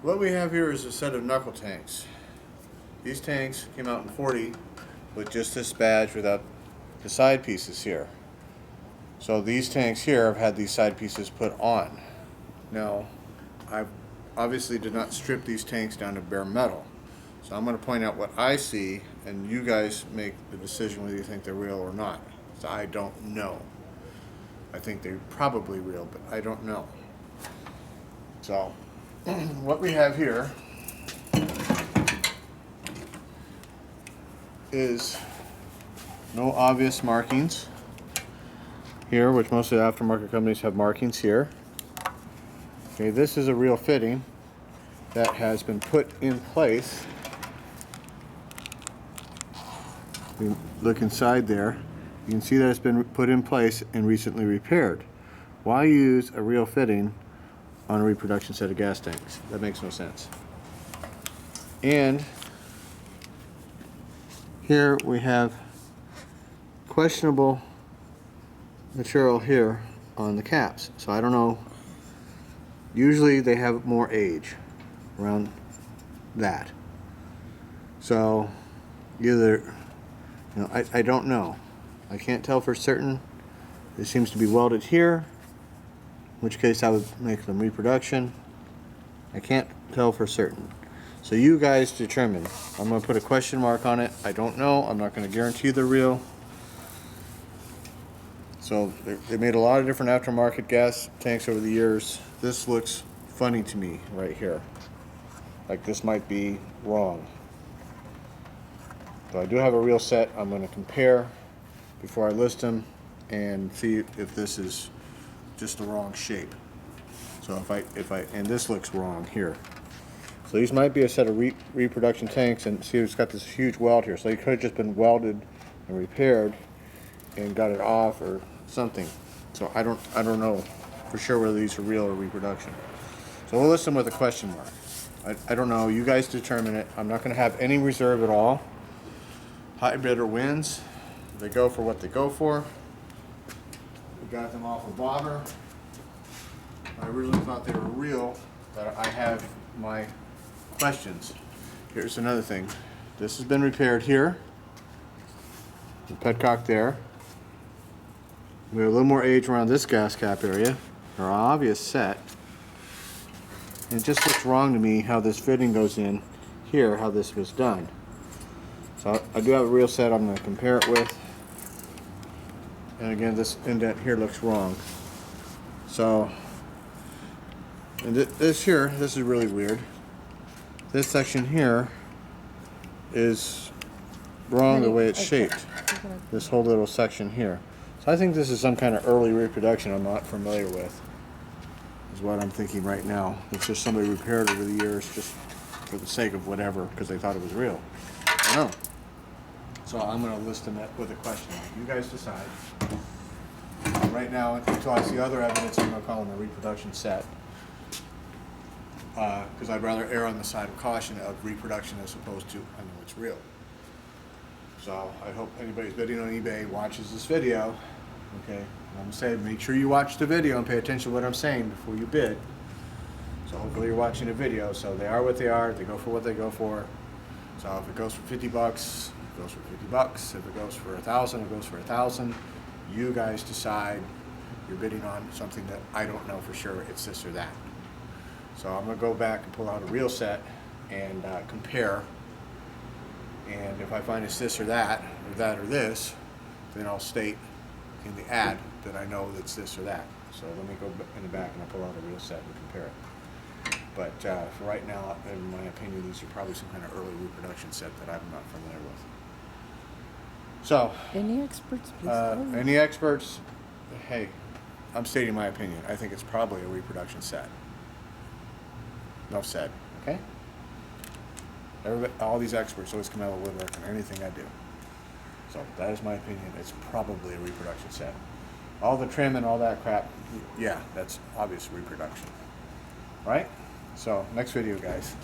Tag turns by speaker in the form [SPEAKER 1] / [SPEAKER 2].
[SPEAKER 1] What we have here is a set of knuckle tanks. These tanks came out in 40 with just this badge without the side pieces here. So these tanks here have had these side pieces put on. Now, I obviously did not strip these tanks down to bare metal. So I'm going to point out what I see, and you guys make the decision whether you think they're real or not. So I don't know. I think they're probably real, but I don't know. So what we have here is no obvious markings here, which most of the aftermarket companies have markings here. Okay, this is a real fitting that has been put in place. You look inside there, you can see that it's been put in place and recently repaired. Why use a real fitting on a reproduction set of gas tanks? That makes no sense. And here we have questionable material here on the caps. So I don't know. Usually they have more age around that. So either, I don't know. I can't tell for certain. It seems to be welded here, in which case I would make them reproduction. I can't tell for certain. So you guys determine. I'm going to put a question mark on it. I don't know. I'm not going to guarantee they're real. So they made a lot of different aftermarket gas tanks over the years. This looks funny to me right here. Like this might be wrong. So I do have a real set. I'm going to compare before I list them and see if this is just the wrong shape. So and this looks wrong here. So these might be a set of reproduction tanks, and see it's got this huge weld here. So it could have just been welded and repaired and got it off or something. So I don't know for sure whether these are real or reproduction. So we'll list them with a question mark. I don't know. You guys determine it. I'm not going to have any reserve at all. High bidder wins. They go for what they go for. We got them off of Bobber. I originally thought they were real, but I have my questions. Here's another thing. This has been repaired here. The petcock there. We have a little more age around this gas cap area. They're an obvious set. And it just looks wrong to me how this fitting goes in here, how this was done. So I do have a real set I'm going to compare it with. And again, this indent here looks wrong. So, and this here, this is really weird. This section here is wrong the way it's shaped. This whole little section here. So I think this is some kind of early reproduction I'm not familiar with, is what I'm thinking right now. It's just somebody repaired over the years just for the sake of whatever, because they thought it was real. I don't know. So I'm going to list them with a question. You guys decide. Right now, until I see other evidence, I'm going to call them a reproduction set. Because I'd rather err on the side of caution of reproduction as opposed to, I know it's real. So I hope anybody's bidding on eBay watches this video. Okay, I'm going to say make sure you watch the video and pay attention to what I'm saying before you bid. So hopefully you're watching a video. So they are what they are. They go for what they go for. So if it goes for 50 bucks, it goes for 50 bucks. If it goes for 1,000, it goes for 1,000. You guys decide. You're bidding on something that I don't know for sure it's this or that. So I'm going to go back and pull out a real set and compare. And if I find it's this or that or this, then I'll state in the ad that I know that's this or that. So let me go in the back and I'll pull out a real set and compare it. But for right now, in my opinion, these are probably some kind of early reproduction set that I'm not familiar with. So,
[SPEAKER 2] any experts, please?
[SPEAKER 1] Any experts? Hey, I'm stating my opinion. I think it's probably a reproduction set. Enough said. Okay. All these experts always come out of the woodwork on anything I do. So that is my opinion. It's probably a reproduction set. All the trim and all that crap, yeah, that's obvious reproduction. All right? So next video, guys.